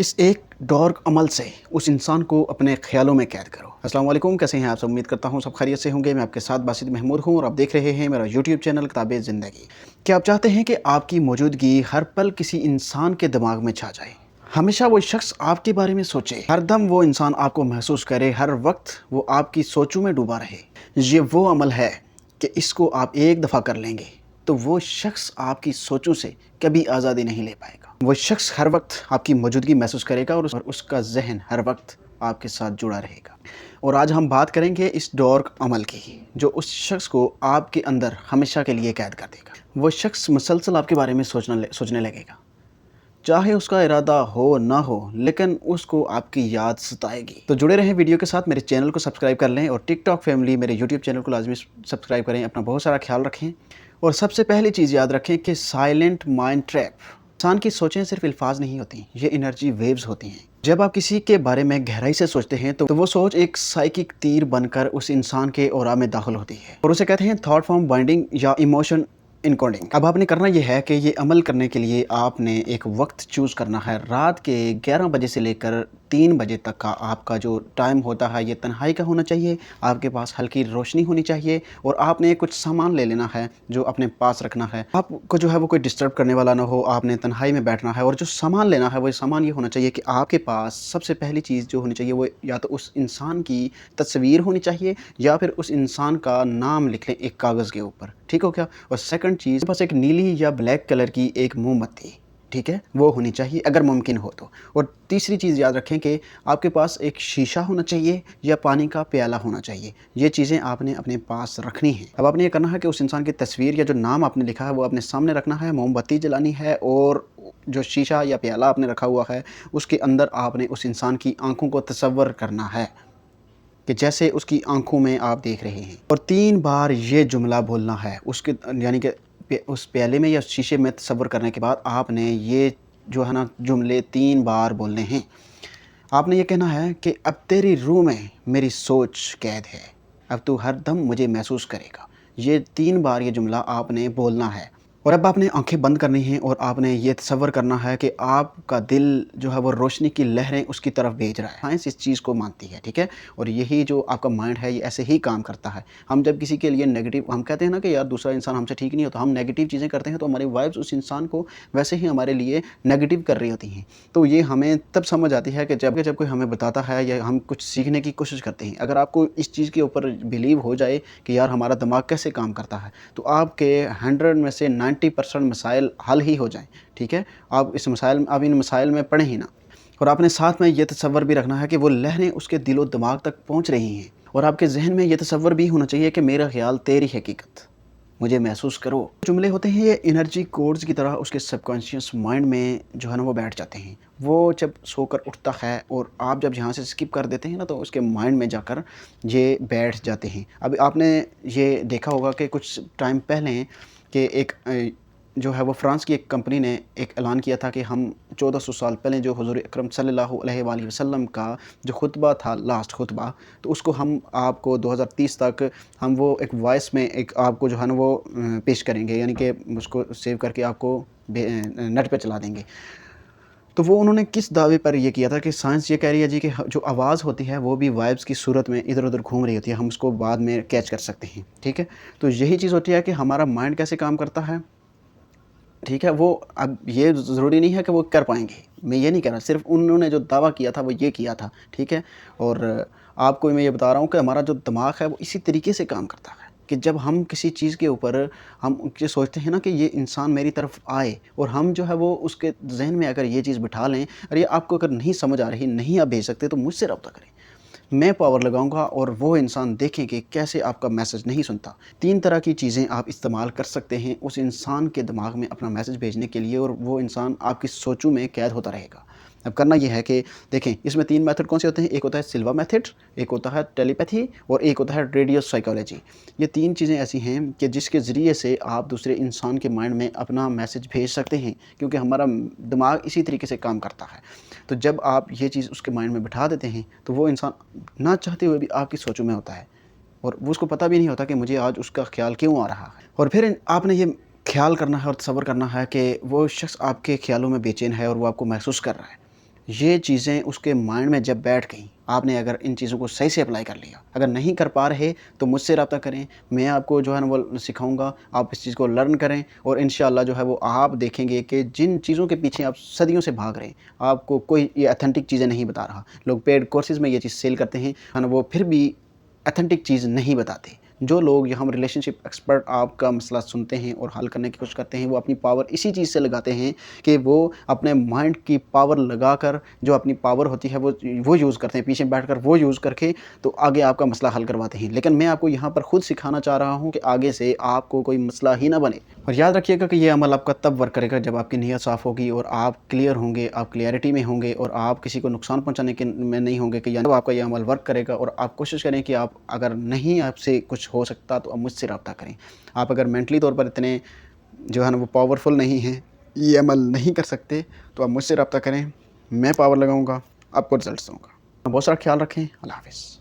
اس ایک ڈارک عمل سے اس انسان کو اپنے خیالوں میں قید کرو۔ السلام علیکم، کیسے ہیں آپ سب؟ امید کرتا ہوں سب خیریت سے ہوں گے۔ میں آپ کے ساتھ باسط محمود ہوں اور آپ دیکھ رہے ہیں میرا یوٹیوب چینل کتاب زندگی۔ کیا آپ چاہتے ہیں کہ آپ کی موجودگی ہر پل کسی انسان کے دماغ میں چھا جائے؟ ہمیشہ وہ شخص آپ کے بارے میں سوچے، ہر دم وہ انسان آپ کو محسوس کرے، ہر وقت وہ آپ کی سوچوں میں ڈوبا رہے۔ یہ وہ عمل ہے کہ اس کو آپ ایک دفعہ کر لیں گے تو وہ شخص آپ کی سوچوں سے کبھی آزادی نہیں لے پائے گا۔ وہ شخص ہر وقت آپ کی موجودگی محسوس کرے گا اور اس کا ذہن ہر وقت آپ کے ساتھ جڑا رہے گا۔ اور آج ہم بات کریں گے اس ڈارک عمل کی جو اس شخص کو آپ کے اندر ہمیشہ کے لیے قید کر دے گا۔ وہ شخص مسلسل آپ کے بارے میں سوچنے لگے گا، چاہے اس کا ارادہ ہو نہ ہو، لیکن اس کو آپ کی یاد ستائے گی۔ تو جڑے رہیں ویڈیو کے ساتھ، میرے چینل کو سبسکرائب کر لیں اور ٹک ٹاک فیملی میرے یوٹیوب چینل کو لازمی سبسکرائب کریں۔ اپنا بہت سارا خیال رکھیں اور سب سے پہلی چیز یاد رکھیں کہ سائلنٹ مائنڈ ٹریپ، انسان کی سوچیں صرف الفاظ نہیں ہوتی، یہ انرجی ویوز ہوتی ہیں۔ جب آپ کسی کے بارے میں گہرائی سے سوچتے ہیں تو وہ سوچ ایک سائیکک تیر بن کر اس انسان کے اورا میں داخل ہوتی ہے اور اسے کہتے ہیں تھاٹ فارم بائنڈنگ یا ایموشن انکوڈنگ۔ اب آپ نے کرنا یہ ہے کہ یہ عمل کرنے کے لیے آپ نے ایک وقت چوز کرنا ہے۔ رات کے 11 بجے سے لے کر 3 بجے تک کا آپ کا جو ٹائم ہوتا ہے یہ تنہائی کا ہونا چاہیے۔ آپ کے پاس ہلکی روشنی ہونی چاہیے اور آپ نے کچھ سامان لے لینا ہے جو اپنے پاس رکھنا ہے۔ آپ کو جو ہے وہ کوئی ڈسٹرب کرنے والا نہ ہو، آپ نے تنہائی میں بیٹھنا ہے اور جو سامان لینا ہے وہ سامان یہ ہونا چاہیے کہ آپ کے پاس سب سے پہلی چیز جو ہونی چاہیے وہ یا تو اس انسان کی تصویر ہونی چاہیے یا پھر اس انسان کا نام لکھ لیں ایک کاغذ کے اوپر، ٹھیک ہو کیا؟ اور سیکنڈ چیز بس ایک نیلی یا بلیک کلر کی ایک موم بتی، ٹھیک ہے، وہ ہونی چاہیے اگر ممکن ہو تو۔ اور تیسری چیز یاد رکھیں کہ آپ کے پاس ایک شیشہ ہونا چاہیے یا پانی کا پیالہ ہونا چاہیے۔ یہ چیزیں آپ نے اپنے پاس رکھنی ہیں۔ اب آپ نے یہ کرنا ہے کہ اس انسان کی تصویر یا جو نام آپ نے لکھا ہے وہ اپنے سامنے رکھنا ہے، موم بتی جلانی ہے اور جو شیشہ یا پیالہ آپ نے رکھا ہوا ہے اس کے اندر آپ نے اس انسان کی آنکھوں کو تصور کرنا ہے کہ جیسے اس کی آنکھوں میں آپ دیکھ رہے ہیں، اور 3 بار یہ جملہ بولنا ہے اس کے، یعنی کہ اس پیالے میں یا شیشے میں تصور کرنے کے بعد آپ نے یہ جو ہے نا جملے 3 بار بولنے ہیں۔ آپ نے یہ کہنا ہے کہ اب تیری روح میں میری سوچ قید ہے، اب تو ہر دم مجھے محسوس کرے گا۔ یہ 3 بار یہ جملہ آپ نے بولنا ہے اور اب آپ نے آنکھیں بند کرنی ہیں اور آپ نے یہ تصور کرنا ہے کہ آپ کا دل جو ہے وہ روشنی کی لہریں اس کی طرف بھیج رہا ہے۔ سائنس اس چیز کو مانتی ہے، ٹھیک ہے، اور یہی جو آپ کا مائنڈ ہے یہ ایسے ہی کام کرتا ہے۔ ہم جب کسی کے لیے نیگیٹو، ہم کہتے ہیں نا کہ یار دوسرا انسان ہم سے ٹھیک نہیں ہوتا، ہم نیگیٹو چیزیں کرتے ہیں تو ہماری وائبس اس انسان کو ویسے ہی ہمارے لیے نیگیٹو کر رہی ہوتی ہیں۔ تو یہ ہمیں تب سمجھ آتی ہے کہ جب کوئی ہمیں بتاتا ہے یا ہم کچھ سیکھنے کی کوشش کرتے ہیں، اگر آپ کو اس چیز کے اوپر بلیو ہو جائے کہ یار ہمارا دماغ کیسے کام کرتا ہے تو آپ کے 100 میں سے 90% مسائل حل ہی ہو جائیں، ٹھیک ہے۔ آپ ان مسائل میں پڑھیں ہی نہ، اور آپ نے ساتھ میں یہ تصور بھی رکھنا ہے کہ وہ لہریں اس کے دل و دماغ تک پہنچ رہی ہیں، اور آپ کے ذہن میں یہ تصور بھی ہونا چاہیے کہ میرا خیال تیری حقیقت، مجھے محسوس کرو۔ جملے ہوتے ہیں یہ انرجی کوڈز کی طرح اس کے سب کانشیس مائنڈ میں جو ہے نا وہ بیٹھ جاتے ہیں۔ وہ جب سو کر اٹھتا ہے اور آپ جب یہاں سے سکپ کر دیتے ہیں نا تو اس کے مائنڈ میں جا کر یہ بیٹھ جاتے ہیں۔ اب آپ نے یہ دیکھا ہوگا کہ کچھ ٹائم پہلے کہ ایک جو ہے وہ فرانس کی ایک کمپنی نے ایک اعلان کیا تھا کہ ہم 1400 سال پہلے جو حضور اکرم صلی اللہ علیہ وآلہ وسلم کا جو خطبہ تھا، لاسٹ خطبہ، تو اس کو ہم آپ کو 2030 تک ہم وہ ایک وائس میں ایک آپ کو جو ہے نا وہ پیش کریں گے، یعنی کہ اس کو سیو کر کے آپ کو نیٹ پہ چلا دیں گے۔ تو وہ انہوں نے کس دعوے پر یہ کیا تھا کہ سائنس یہ کہہ رہی ہے جی کہ جو آواز ہوتی ہے وہ بھی وائبس کی صورت میں ادھر ادھر گھوم رہی ہوتی ہے، ہم اس کو بعد میں کیچ کر سکتے ہیں، ٹھیک ہے۔ تو یہی چیز ہوتی ہے کہ ہمارا مائنڈ کیسے کام کرتا ہے، ٹھیک ہے۔ وہ اب یہ ضروری نہیں ہے کہ وہ کر پائیں گے، میں یہ نہیں کہہ رہا، صرف انہوں نے جو دعویٰ کیا تھا وہ یہ کیا تھا، ٹھیک ہے۔ اور آپ کو میں یہ بتا رہا ہوں کہ ہمارا جو دماغ ہے وہ اسی طریقے سے کام کرتا ہے کہ جب ہم کسی چیز کے اوپر ہم یہ سوچتے ہیں نا کہ یہ انسان میری طرف آئے، اور ہم جو ہے وہ اس کے ذہن میں اگر یہ چیز بٹھا لیں، اور یہ آپ کو اگر نہیں سمجھ آ رہی، نہیں آپ بھیج سکتے تو مجھ سے رابطہ کریں، میں پاور لگاؤں گا اور وہ انسان دیکھیں کہ کیسے آپ کا میسج نہیں سنتا۔ 3 طرح کی چیزیں آپ استعمال کر سکتے ہیں اس انسان کے دماغ میں اپنا میسج بھیجنے کے لیے، اور وہ انسان آپ کی سوچوں میں قید ہوتا رہے گا۔ اب کرنا یہ ہے کہ دیکھیں اس میں 3 میتھڈ کون سے ہوتے ہیں، ایک ہوتا ہے سلوا میتھڈ، ایک ہوتا ہے ٹیلی پیتھی، اور ایک ہوتا ہے ریڈیو سائیکالوجی۔ یہ 3 چیزیں ایسی ہیں کہ جس کے ذریعے سے آپ دوسرے انسان کے مائنڈ میں اپنا میسج بھیج سکتے ہیں، کیونکہ ہمارا دماغ اسی طریقے سے کام کرتا ہے۔ تو جب آپ یہ چیز اس کے مائنڈ میں بٹھا دیتے ہیں تو وہ انسان نہ چاہتے ہوئے بھی آپ کی سوچوں میں ہوتا ہے، اور وہ اس کو پتہ بھی نہیں ہوتا کہ مجھے آج اس کا خیال کیوں آ رہا ہے۔ اور پھر آپ نے یہ خیال کرنا ہے اور تصور کرنا ہے کہ وہ شخص آپ کے خیالوں میں بے چین ہے اور وہ آپ کو محسوس کر رہا ہے، یہ چیزیں اس کے مائنڈ میں جب بیٹھ گئیں، آپ نے اگر ان چیزوں کو صحیح سے اپلائی کر لیا، اگر نہیں کر پا رہے تو مجھ سے رابطہ کریں، میں آپ کو جو ہے نا وہ سکھاؤں گا، آپ اس چیز کو لرن کریں، اور انشاءاللہ جو ہے وہ آپ دیکھیں گے کہ جن چیزوں کے پیچھے آپ صدیوں سے بھاگ رہے ہیں، آپ کو کوئی یہ اتھینٹک چیزیں نہیں بتا رہا۔ لوگ پیڈ کورسز میں یہ چیز سیل کرتے ہیں، وہ پھر بھی اتھینٹک چیز نہیں بتاتے۔ جو لوگ یہاں ریلیشن شپ ایکسپرٹ آپ کا مسئلہ سنتے ہیں اور حل کرنے کی کوشش کرتے ہیں، وہ اپنی پاور اسی چیز سے لگاتے ہیں کہ وہ اپنے مائنڈ کی پاور لگا کر، جو اپنی پاور ہوتی ہے وہ یوز کرتے ہیں، پیچھے بیٹھ کر وہ یوز کر کے تو آگے آپ کا مسئلہ حل کرواتے ہیں۔ لیکن میں آپ کو یہاں پر خود سکھانا چاہ رہا ہوں کہ آگے سے آپ کو کوئی مسئلہ ہی نہ بنے۔ اور یاد رکھیے گا کہ یہ عمل آپ کا تب ورک کرے گا جب آپ کی نیت صاف ہوگی اور آپ کلیئر ہوں گے، آپ کلیئرٹی میں ہوں گے، اور آپ کسی کو نقصان پہنچانے کے میں نہیں ہوں گے، کہ جب آپ کا یہ عمل ورک کرے گا۔ اور آپ کوشش کریں کہ آپ اگر نہیں آپ سے کچھ ہو سکتا تو آپ مجھ سے رابطہ کریں۔ آپ اگر مینٹلی طور پر اتنے جو ہے نا وہ پاورفل نہیں ہیں، یہ عمل نہیں کر سکتے، تو آپ مجھ سے رابطہ کریں، میں پاور لگاؤں گا، آپ کو رزلٹس دوں گا۔ بہت سارا خیال رکھیں، اللہ حافظ۔